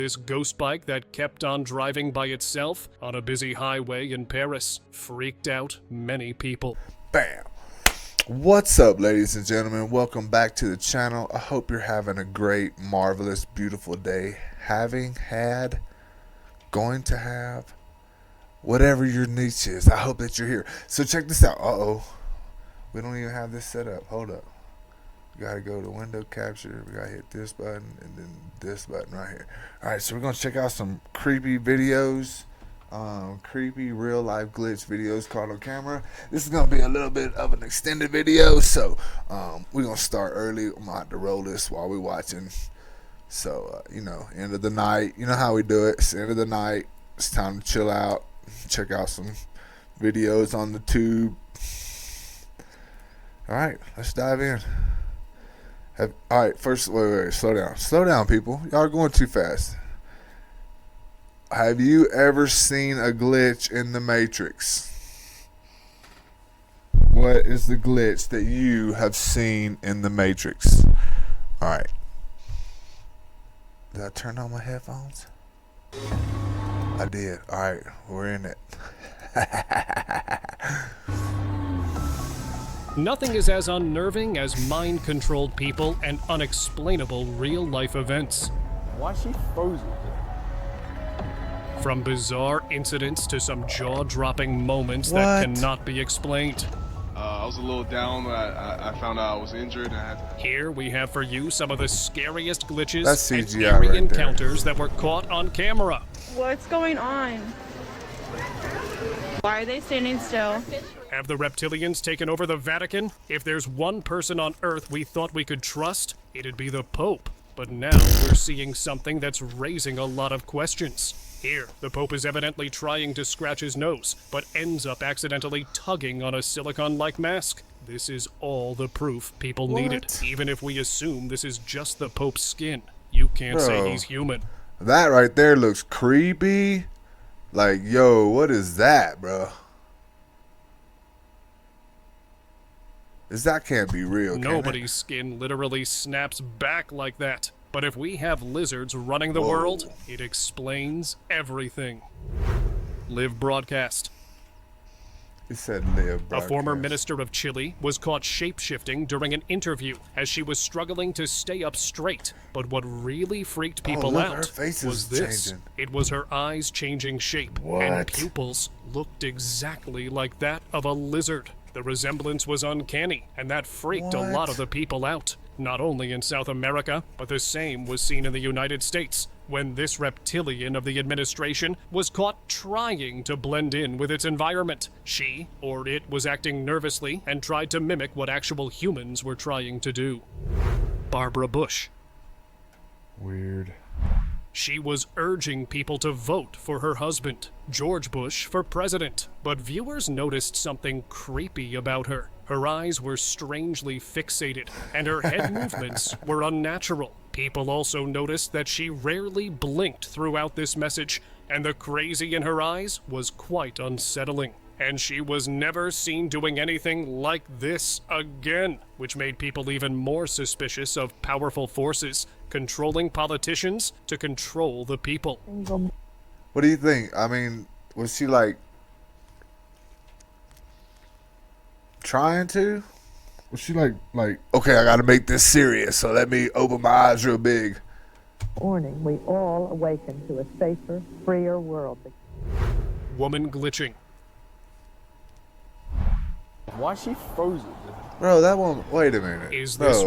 This ghost bike that kept on driving by itself on a busy highway in Paris freaked out many people. Bam! What's up, ladies and gentlemen? Welcome back to the channel. I hope you're having a great, marvelous, beautiful day. Having had, going to have, whatever your niche is. I hope that you're here. So check this out. We don't even have this set up. Hold up. We gotta go to window capture. We gotta hit this button and then this button right here. Alright, so we're gonna check out some creepy videos. Creepy real life glitch videos caught on camera. This is gonna be a little bit of an extended video, so we're gonna start early. I'm gonna have to roll this while we're watching. So end of the night. You know how we do it. It's the end of the night. It's time to chill out. Check out some videos on the tube. Alright, let's dive in. Alright, first, wait, slow down. Slow down, people. Y'all are going too fast. Have you ever seen a glitch in the Matrix? What is the glitch that you have seen in the Matrix? Alright. Did I turn on my headphones? I did. Alright, we're in it. Nothing is as unnerving as mind-controlled people and unexplainable real-life events. Why is she frozen? From bizarre incidents to some jaw-dropping moments that cannot be explained. I was a little down when I found out I was injured and I had to... Here we have for you some of the scariest glitches That's and CGI eerie right encounters that were caught on camera. What's going on? Why are they standing still? Have the reptilians taken over the Vatican? If there's one person on Earth we thought we could trust, it'd be the Pope. But now we're seeing something that's raising a lot of questions. Here, the Pope is evidently trying to scratch his nose, but ends up accidentally tugging on a silicone-like mask. This is all the proof people needed. Even if we assume this is just the Pope's skin, you can't say he's human. That right there looks creepy. Like, yo, what is that, bro? That can't be real, can it? Nobody's skin literally snaps back like that. But if we have lizards running the world, it explains everything. Live broadcast. It said live broadcast. A former minister of Chile was caught shape-shifting during an interview as she was struggling to stay up straight. But what really freaked people look, out her face was is this. changing. It was her eyes changing shape, and pupils looked exactly like that of a lizard. The resemblance was uncanny, and that freaked a lot of the people out. Not only in South America, but the same was seen in the United States, when this reptilian of the administration was caught trying to blend in with its environment. She, or it, was acting nervously and tried to mimic what actual humans were trying to do. Barbara Bush. Weird. She was urging people to vote for her husband, George Bush, for president. But viewers noticed something creepy about her. Her eyes were strangely fixated, and her head movements were unnatural. People also noticed that she rarely blinked throughout this message, and the crazy in her eyes was quite unsettling. And she was never seen doing anything like this again, which made people even more suspicious of powerful forces controlling politicians to control the people. What do you think? I mean, was she like trying to? Was she like, okay, I gotta make this serious, so let me open my eyes real big. Morning, we all awaken to a safer, freer world. Woman glitching. Why is she frozen? Bro, that one, wait a minute. Is this...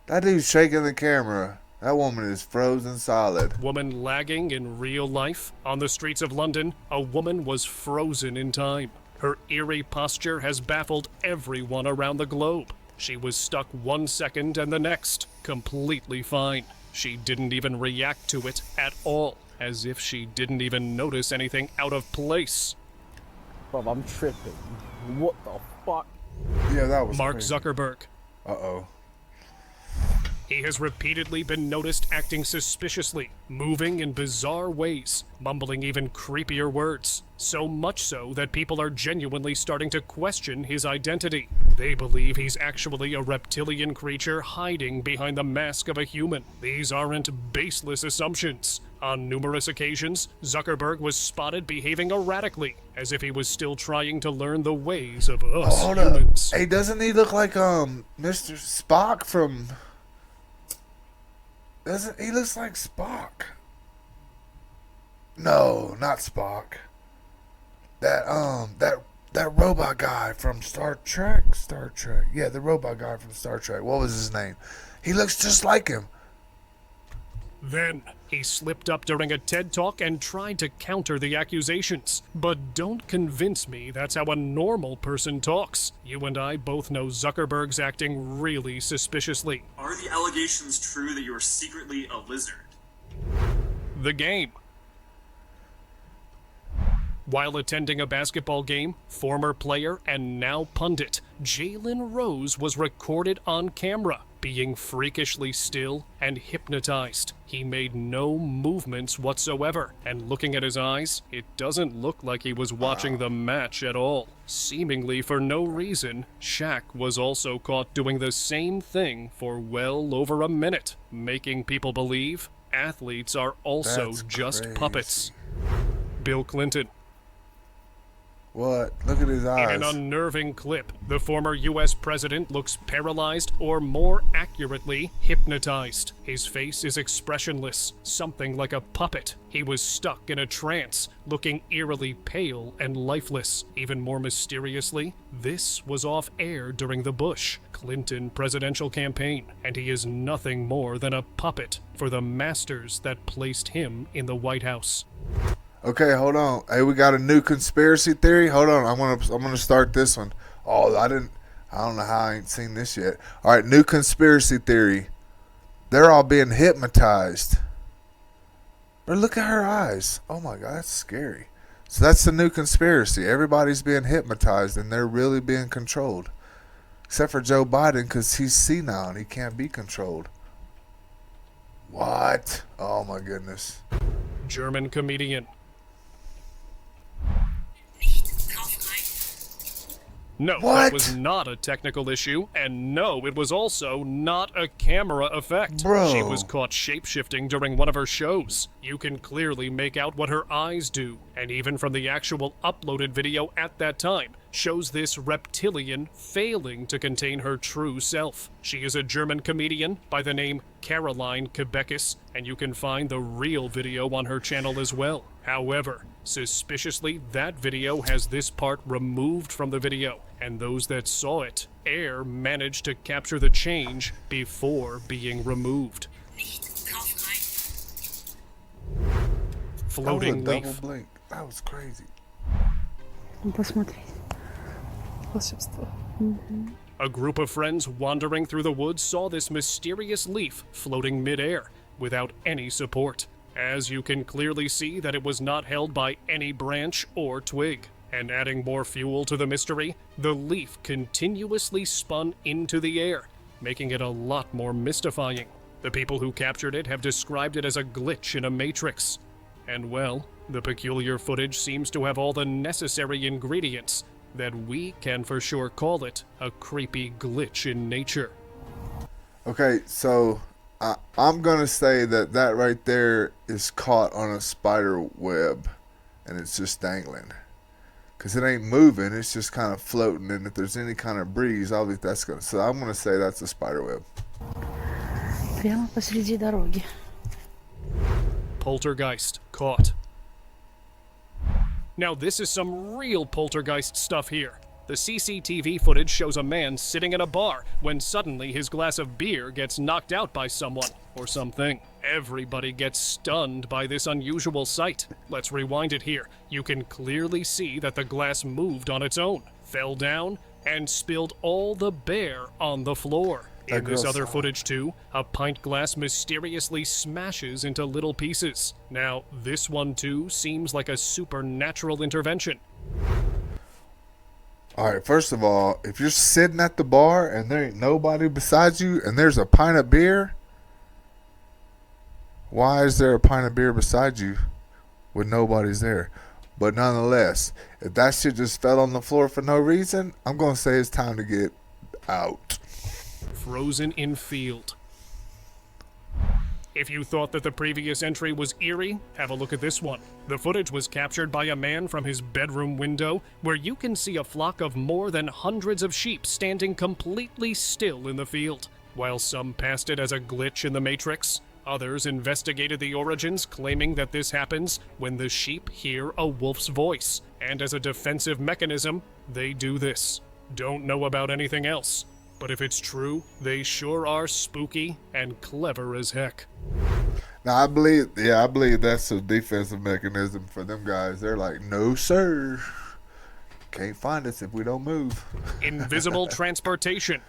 That dude's shaking the camera. That woman is frozen solid. Woman lagging in real life. On the streets of London, a woman was frozen in time. Her eerie posture has baffled everyone around the globe. She was stuck 1 second and the next, completely fine. She didn't even react to it at all, as if she didn't even notice anything out of place. Bro, I'm tripping. What the fuck? Yeah, that was Mark crazy. Zuckerberg. Uh-oh. He has repeatedly been noticed acting suspiciously, moving in bizarre ways, mumbling even creepier words. So much so that people are genuinely starting to question his identity. They believe he's actually a reptilian creature hiding behind the mask of a human. These aren't baseless assumptions. On numerous occasions, Zuckerberg was spotted behaving erratically, as if he was still trying to learn the ways of us Hold humans. up. Hey, doesn't he look like Mr. Spock from? Doesn't he looks like Spock? No, not Spock. That robot guy from Star Trek. Star Trek. Yeah, the robot guy from Star Trek. What was his name? He looks just like him. Then, he slipped up during a TED Talk and tried to counter the accusations. But don't convince me that's how a normal person talks. You and I both know Zuckerberg's acting really suspiciously. Are the allegations true that you are secretly a lizard? The game. While attending a basketball game, former player and now pundit Jalen Rose was recorded on camera, being freakishly still and hypnotized. He made no movements whatsoever, and looking at his eyes, it doesn't look like he was watching the match at all. Seemingly for no reason, Shaq was also caught doing the same thing for well over a minute, making people believe athletes are also That's just crazy. puppets. Bill Clinton. What? Look at his In eyes. an unnerving clip, the former U.S. president looks paralyzed, or more accurately, hypnotized. His face is expressionless, something like a puppet. He was stuck in a trance, looking eerily pale and lifeless. Even more mysteriously, this was off air during the Bush-Clinton presidential campaign, and he is nothing more than a puppet for the masters that placed him in the White House. Okay, hold on. Hey, we got a new conspiracy theory. Hold on, I'm gonna start this one. Oh, I don't know how I ain't seen this yet. All right, new conspiracy theory. They're all being hypnotized. But look at her eyes. Oh my God, that's scary. So that's the new conspiracy. Everybody's being hypnotized and they're really being controlled, except for Joe Biden because he's senile and he can't be controlled. What? Oh my goodness. German comedian. No, What? that was not a technical issue, and no, it was also not a camera effect. Bro. She was caught shape-shifting during one of her shows. You can clearly make out what her eyes do, and even from the actual uploaded video at that time, shows this reptilian failing to contain her true self. She is a German comedian by the name Caroline Quebecus, and you can find the real video on her channel as well. However, suspiciously, that video has this part removed from the video, and those that saw it, Air managed to capture the change before being removed. Floating That was a double leaf. blink. That was crazy. Посмотреть. Волшебство. A group of friends wandering through the woods saw this mysterious leaf floating mid-air without any support. As you can clearly see that it was not held by any branch or twig. And adding more fuel to the mystery, the leaf continuously spun into the air, making it a lot more mystifying. The people who captured it have described it as a glitch in a matrix. And well, the peculiar footage seems to have all the necessary ingredients that we can for sure call it a creepy glitch in nature. Okay, so I'm gonna say that right there is caught on a spider web, and it's just dangling, cause it ain't moving. It's just kind of floating, and if there's any kind of breeze, I think that's gonna. So I'm gonna say that's a spider web. Прямо посреди дороги. Poltergeist caught. Now this is some real poltergeist stuff here. The CCTV footage shows a man sitting in a bar when suddenly his glass of beer gets knocked out by someone or something. Everybody gets stunned by this unusual sight. Let's rewind it here. You can clearly see that the glass moved on its own, fell down, and spilled all the beer on the floor. That In this girl other saw it. footage too, a pint glass mysteriously smashes into little pieces. Now, this one too seems like a supernatural intervention. All right, first of all, if you're sitting at the bar and there ain't nobody beside you and there's a pint of beer, why is there a pint of beer beside you when nobody's there? But nonetheless, if that shit just fell on the floor for no reason, I'm going to say it's time to get out. Frozen in field. If you thought that the previous entry was eerie, have a look at this one. The footage was captured by a man from his bedroom window, where you can see a flock of more than hundreds of sheep standing completely still in the field. While some passed it as a glitch in the Matrix, others investigated the origins, claiming that this happens when the sheep hear a wolf's voice, and as a defensive mechanism, they do this. Don't know about anything else. But if it's true, they sure are spooky and clever as heck. Now, I believe that's a defensive mechanism for them guys. They're like, no, sir. Can't find us if we don't move. Invisible transportation.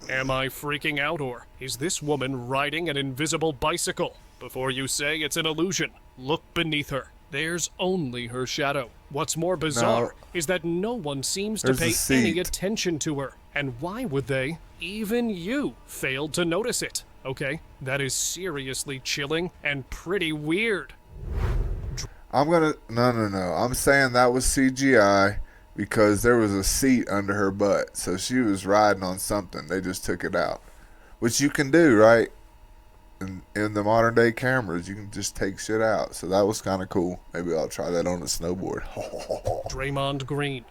Am I freaking out, or is this woman riding an invisible bicycle? Before you say it's an illusion, look beneath her. There's only her shadow. What's more bizarre is that no one seems to pay any attention to her. And why would they? Even you failed to notice it. Okay, that is seriously chilling and pretty weird. No. I'm saying that was CGI because there was a seat under her butt. So she was riding on something. They just took it out. Which you can do, right? In the modern day cameras, you can just take shit out. So that was kind of cool. Maybe I'll try that on a snowboard. Draymond Green.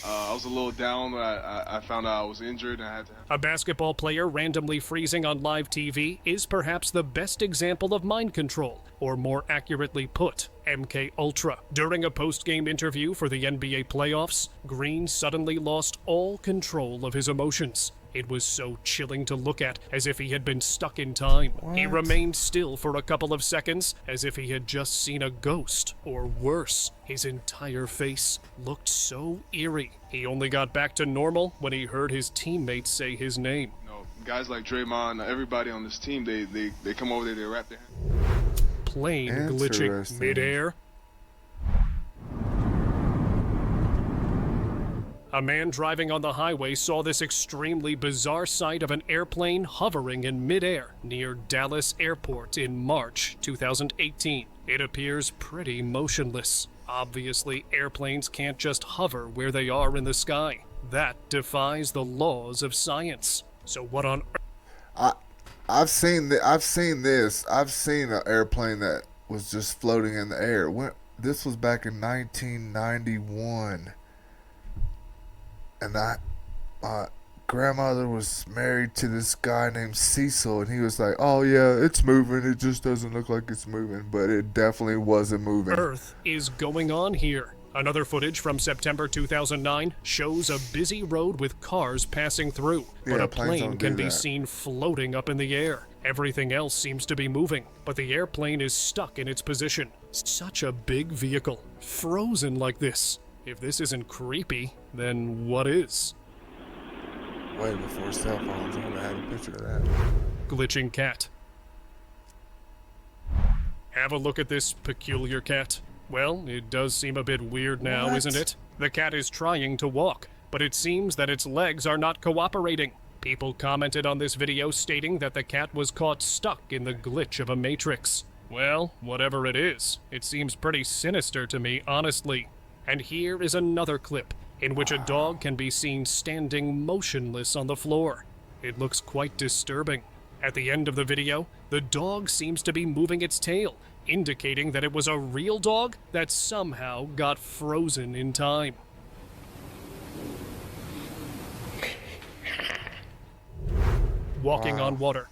I was a little down. I found out I was injured and I had to. A basketball player randomly freezing on live TV is perhaps the best example of mind control, or more accurately put, MK Ultra. During a post-game interview for the NBA playoffs, Green suddenly lost all control of his emotions. It was so chilling to look at, as if he had been stuck in time. What? He remained still for a couple of seconds, as if he had just seen a ghost, or worse. His entire face looked so eerie. He only got back to normal when he heard his teammates say his name. You know, guys like Draymond, everybody on this team, they come over there, they wrap their hands. Plane glitching midair. A man driving on the highway saw this extremely bizarre sight of an airplane hovering in midair near Dallas Airport in March 2018. It appears pretty motionless. Obviously, airplanes can't just hover where they are in the sky. That defies the laws of science. So what on earth? I've seen this. I've seen an airplane that was just floating in the air. This was back in 1991. And my grandmother was married to this guy named Cecil, and he was like, oh yeah, it's moving, it just doesn't look like it's moving, but it definitely wasn't moving. Earth is going on here. Another footage from September 2009 shows a busy road with cars passing through, but a plane can be seen floating up in the air. Everything else seems to be moving, but the airplane is stuck in its position. Such a big vehicle, frozen like this. If this isn't creepy, then what is? Way before cell phones, I would have had a picture of that. Glitching cat. Have a look at this peculiar cat. Well, it does seem a bit weird now, isn't it? The cat is trying to walk, but it seems that its legs are not cooperating. People commented on this video stating that the cat was caught stuck in the glitch of a matrix. Well, whatever it is, it seems pretty sinister to me, honestly. And here is another clip in which a dog can be seen standing motionless on the floor. It looks quite disturbing. At the end of the video, the dog seems to be moving its tail, indicating that it was a real dog that somehow got frozen in time. Walking on water.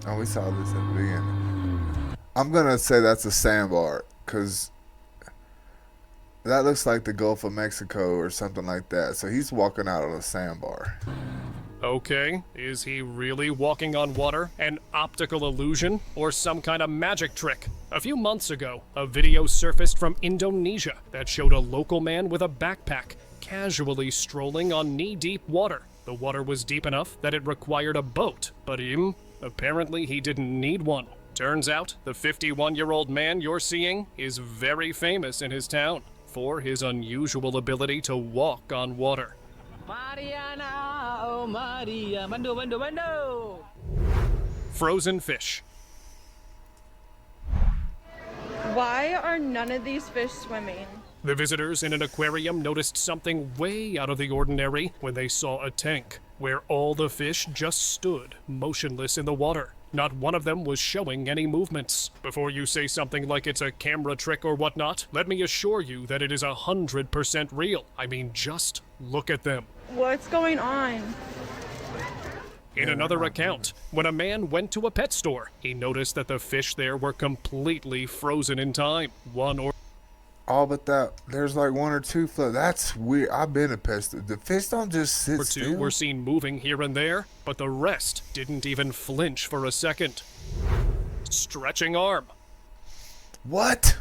Oh, we saw this at the beginning. I'm gonna say that's a sandbar, because that looks like the Gulf of Mexico or something like that. So he's walking out on a sandbar. Okay, is he really walking on water? An optical illusion? Or some kind of magic trick? A few months ago, a video surfaced from Indonesia that showed a local man with a backpack casually strolling on knee-deep water. The water was deep enough that it required a boat, but apparently he didn't need one. Turns out the 51-year-old man you're seeing is very famous in his town for his unusual ability to walk on water. Mariana, oh Maria, Mando. Frozen fish. Why are none of these fish swimming? The visitors in an aquarium noticed something way out of the ordinary when they saw a tank where all the fish just stood motionless in the water. Not one of them was showing any movements. Before you say something like it's a camera trick or whatnot, let me assure you that it is 100% real. I mean, just look at them. What's going on? In another account, when a man went to a pet store, he noticed that the fish there were completely frozen in time. All but that, there's like one or two float. That's weird. I've been a pest. The fish don't just sit Or two still. were seen moving here and there, but the rest didn't even flinch for a second. Stretching arm. What?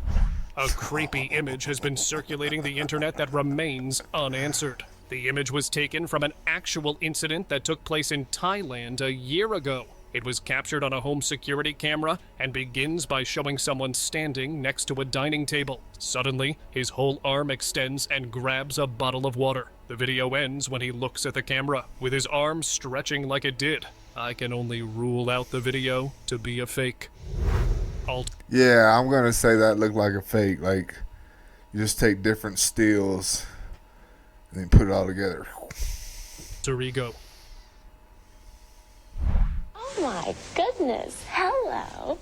A creepy image has been circulating the internet that remains unanswered. The image was taken from an actual incident that took place in Thailand a year ago. It was captured on a home security camera and begins by showing someone standing next to a dining table. Suddenly, his whole arm extends and grabs a bottle of water. The video ends when he looks at the camera, with his arm stretching like it did. I can only rule out the video to be a fake. Yeah, I'm gonna say that looked like a fake. Like, you just take different stills and then put it all together. Torigo. Oh my goodness, hello.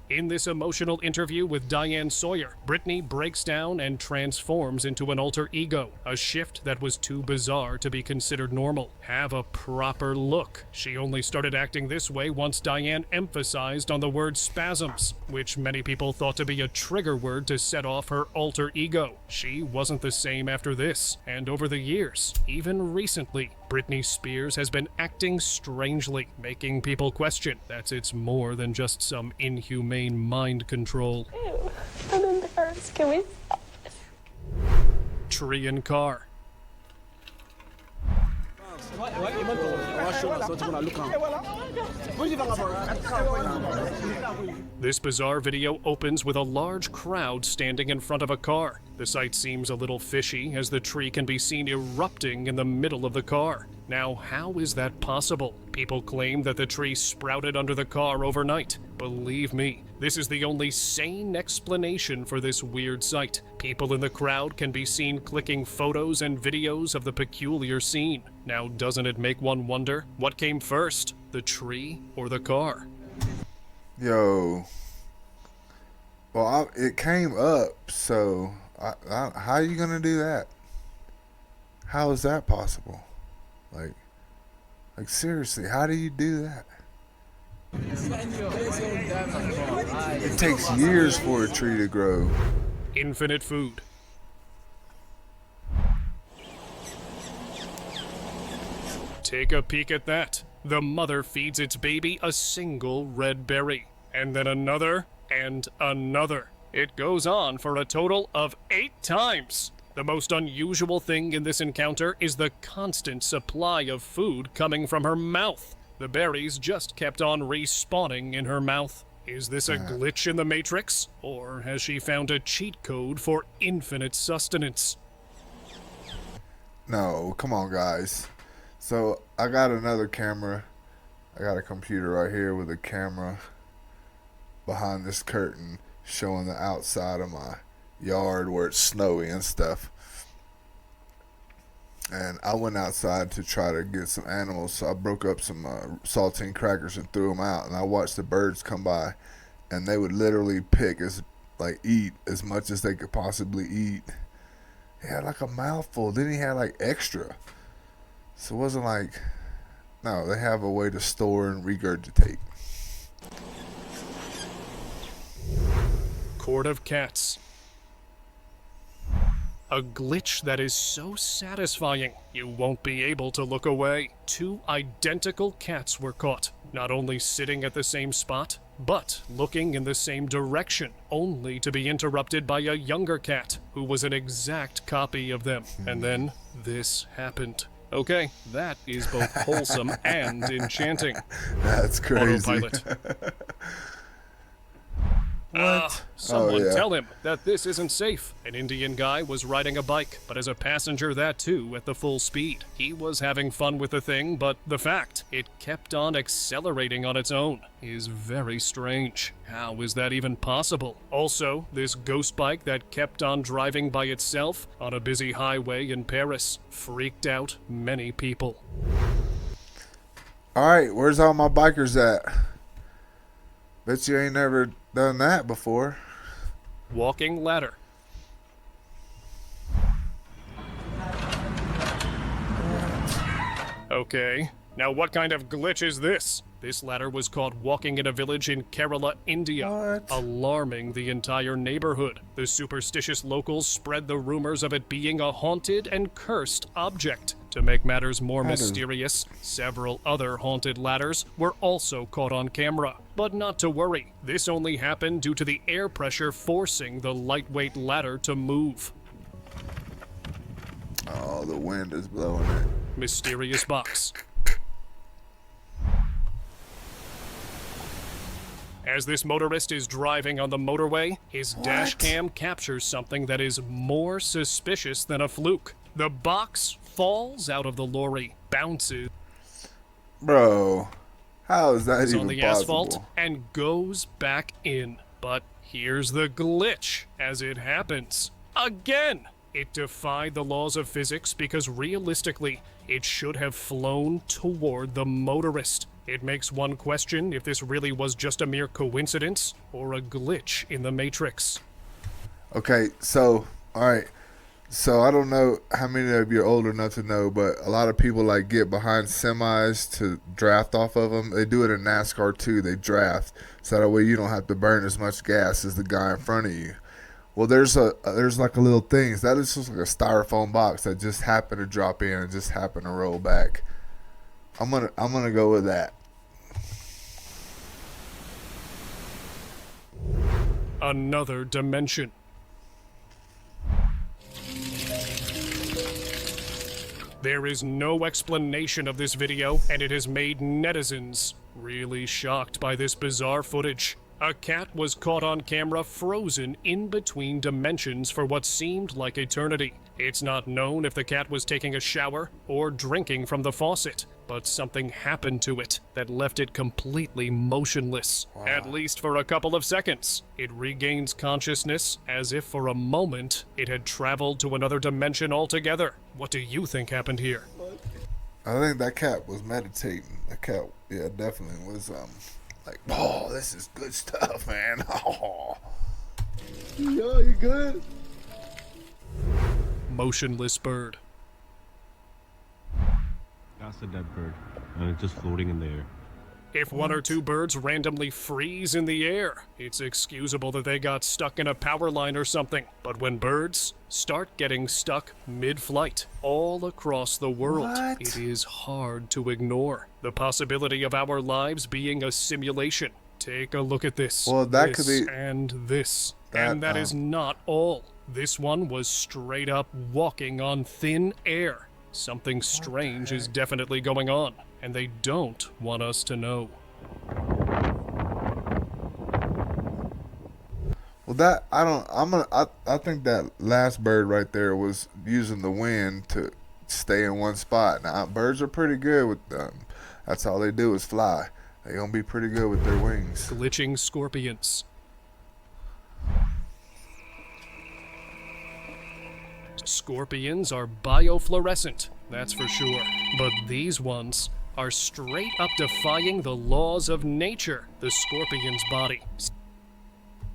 In this emotional interview with Diane Sawyer, Brittany breaks down and transforms into an alter ego, a shift that was too bizarre to be considered normal. Have a proper look. She only started acting this way once Diane emphasized on the word spasms, which many people thought to be a trigger word to set off her alter ego. She wasn't the same after this, and over the years, even recently, Britney Spears has been acting strangely, making people question that it's more than just some inhumane mind control. Ew, I'm embarrassed. Can we stop this? Tree and car. This bizarre video opens with a large crowd standing in front of a car. The sight seems a little fishy as the tree can be seen erupting in the middle of the car. Now, how is that possible? People claim that the tree sprouted under the car overnight. Believe me, this is the only sane explanation for this weird sight. People in the crowd can be seen clicking photos and videos of the peculiar scene. Now, doesn't it make one wonder what came first, the tree or the car? Yo. Well, it came up, so how are you gonna do that? How is that possible? Like seriously, how do you do that? It takes years for a tree to grow. Infinite food. Take a peek at that. The mother feeds its baby a single red berry, and then another, and another. It goes on for a total of 8 times. The most unusual thing in this encounter is the constant supply of food coming from her mouth. The berries just kept on respawning in her mouth. Is this a glitch in the Matrix? Or has she found a cheat code for infinite sustenance? No, come on, guys. So I got another camera. I got a computer right here with a camera behind this curtain showing the outside of my yard where it's snowy and stuff. And I went outside to try to get some animals, so I broke up some saltine crackers and threw them out. And I watched the birds come by, and they would literally eat as much as they could possibly eat. He had like a mouthful. Then he had like extra. So it wasn't like, no, they have a way to store and regurgitate. Court of Cats. A glitch that is so satisfying, you won't be able to look away. 2 identical cats were caught, not only sitting at the same spot, but looking in the same direction, only to be interrupted by a younger cat, who was an exact copy of them. And then, this happened. Okay, that is both wholesome and enchanting. That's crazy. Autopilot. Someone yeah. tell him that this isn't safe. An Indian guy was riding a bike, but as a passenger that too at the full speed. He was having fun with the thing, but the fact it kept on accelerating on its own is very strange. How is that even possible? Also, this ghost bike that kept on driving by itself on a busy highway in Paris freaked out many people. Alright, where's all my bikers at? Bet you ain't never done that before. Walking ladder. Okay, now what kind of glitch is this? This ladder was caught walking in a village in Kerala, India, alarming the entire neighborhood. The superstitious locals spread the rumors of it being a haunted and cursed object. To make matters more mysterious, several other haunted ladders were also caught on camera. But not to worry, this only happened due to the air pressure forcing the lightweight ladder to move. Oh, the wind is blowing it. Mysterious box. As this motorist is driving on the motorway, his dash cam captures something that is more suspicious than a fluke. The box falls out of the lorry, bounces Bro, how is that even on the possible? asphalt, and goes back in. But here's the glitch as it happens. Again! It defied the laws of physics because realistically, it should have flown toward the motorist. It makes one question if this really was just a mere coincidence or a glitch in the Matrix. Okay, so, alright. So, I don't know how many of you are old enough to know, but a lot of people like get behind semis to draft off of them. They do it in NASCAR too. They draft. So that way you don't have to burn as much gas as the guy in front of you. Well, there's like a little thing. That is just like a styrofoam box that just happened to drop in and just happened to roll back. I'm gonna go with that. Another dimension. There is no explanation of this video, and it has made netizens really shocked by this bizarre footage. A cat was caught on camera frozen in between dimensions for what seemed like eternity. It's not known if the cat was taking a shower or drinking from the faucet, but something happened to it that left it completely motionless, at least for a couple of seconds. It regains consciousness as if for a moment it had traveled to another dimension altogether. What do you think happened here? I think that cat was meditating. That cat, yeah, definitely was like, oh, this is good stuff, man. Oh. Yo, you good? Motionless bird. That's a dead bird, and it's just floating in the air. If one or two birds randomly freeze in the air, it's excusable that they got stuck in a power line or something. But when birds start getting stuck mid-flight all across the world, it is hard to ignore the possibility of our lives being a simulation. Take a look at this. Well, that this could be and this. And that is not all. This one was straight up walking on thin air. Something strange is definitely going on, and they don't want us to know. Well, that I think that last bird right there was using the wind to stay in one spot. Now, birds are pretty good with them. That's all they do is fly. They're gonna be pretty good with their wings. Glitching scorpions. Scorpions are biofluorescent, that's for sure. But these ones are straight up defying the laws of nature. The scorpion's body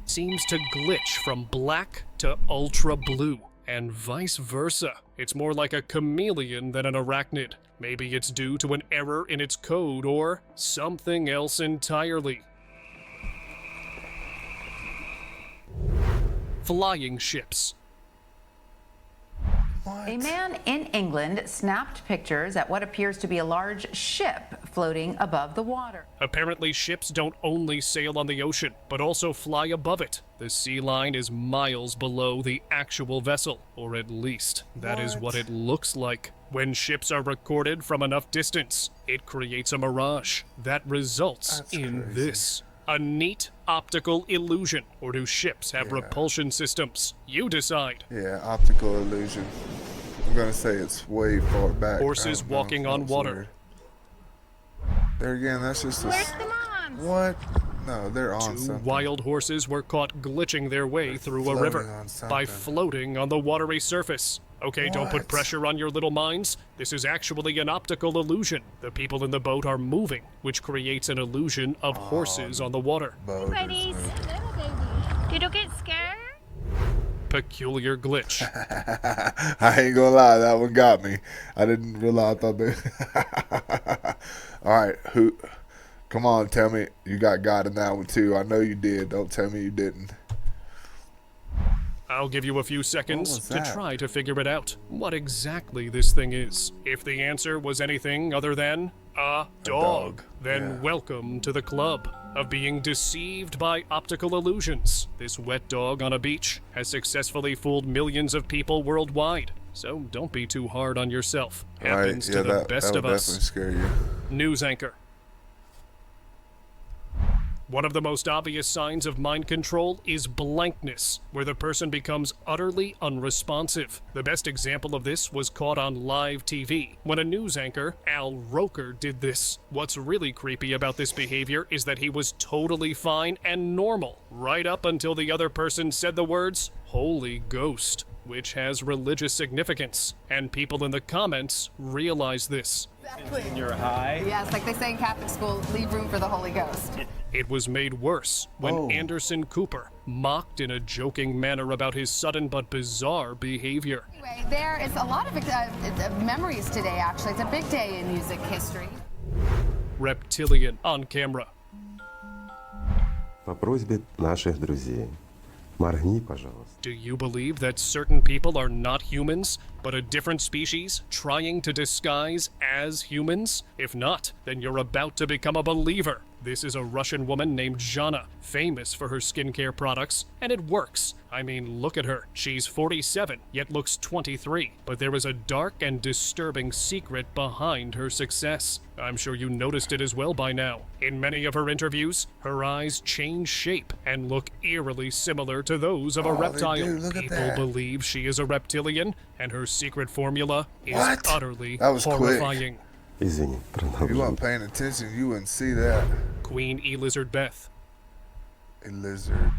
seems to glitch from black to ultra blue, and vice versa. It's more like a chameleon than an arachnid. Maybe it's due to an error in its code or something else entirely. Flying ships. A man in England snapped pictures at what appears to be a large ship floating above the water. Apparently, ships don't only sail on the ocean, but also fly above it. The sea line is miles below the actual vessel, or at least that is what it looks like. When ships are recorded from enough distance, it creates a mirage that results in this. A neat optical illusion, or do ships have repulsion systems? You decide. Yeah, optical illusion. I'm gonna say it's way far back. Horses walking on water. Weird. There again, that's just a... What? No, they're on something. Two wild horses were caught glitching their way through a river by floating on the watery surface. Okay, don't put pressure on your little minds. This is actually an optical illusion. The people in the boat are moving, which creates an illusion of horses on the water. Buddies. Did you get scared? Peculiar glitch. I ain't gonna lie, that one got me. I didn't realize. I thought they... All right, who... Come on, tell me you got God in that one too. I know you did. Don't tell me you didn't. I'll give you a few seconds to try to figure it out, what exactly this thing is. If the answer was anything other than a dog, then welcome to the club of being deceived by optical illusions. This wet dog on a beach has successfully fooled millions of people worldwide. So don't be too hard on yourself. Happens to the best of us. Definitely scare you. News anchor. One of the most obvious signs of mind control is blankness, where the person becomes utterly unresponsive. The best example of this was caught on live TV, when a news anchor, Al Roker, did this. What's really creepy about this behavior is that he was totally fine and normal, right up until the other person said the words, "Holy Ghost," which has religious significance, and people in the comments realize this. Exactly. You're high? Yes, like they say in Catholic school, leave room for the Holy Ghost. It was made worse when Anderson Cooper mocked in a joking manner about his sudden but bizarre behavior. Anyway, there is a lot of memories today, actually. It's a big day in music history. Reptilian on camera. По просьбе наших друзей. Моргни, пожалуйста. Do you believe that certain people are not humans, but a different species trying to disguise as humans? If not, then you're about to become a believer. This is a Russian woman named Zhana, famous for her skincare products, and it works. I mean, look at her. She's 47, yet looks 23. But there is a dark and disturbing secret behind her success. I'm sure you noticed it as well by now. In many of her interviews, her eyes change shape and look eerily similar to those of a reptile. People believe she is a reptilian, and her secret formula is utterly horrifying. Извини, If you weren't paying attention, you wouldn't see that. Queen Elizabeth Beth. A lizard.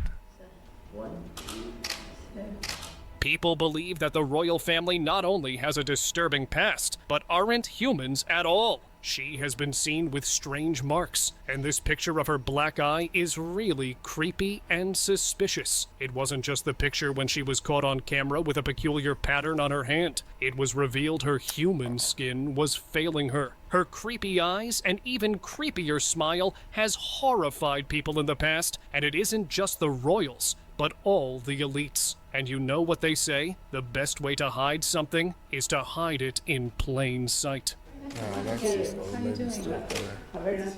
People believe that the royal family not only has a disturbing past, but aren't humans at all. She has been seen with strange marks, and this picture of her black eye is really creepy and suspicious. It wasn't just the picture when she was caught on camera with a peculiar pattern on her hand. It was revealed her human skin was failing her. Her creepy eyes and even creepier smile has horrified people in the past, and it isn't just the royals, but all the elites. And you know what they say? The best way to hide something is to hide it in plain sight. No, that's just old lady stuff there.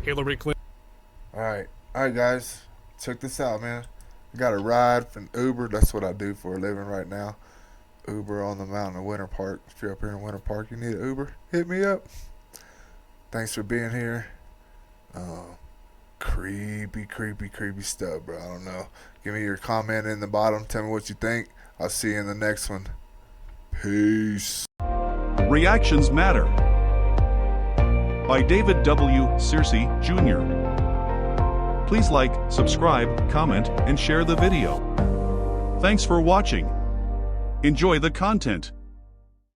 Hillary Clinton. Alright, guys. Check this out, man. I got a ride from Uber. That's what I do for a living right now. Uber on the mountain of Winter Park. If you're up here in Winter Park, you need an Uber, hit me up. Thanks for being here. Creepy stuff, bro. I don't know. Give me your comment in the bottom. Tell me what you think. I'll see you in the next one. Peace. Reactions Matter by David W. Searcy, Jr. Please like, subscribe, comment, and share the video. Thanks for watching. Enjoy the content.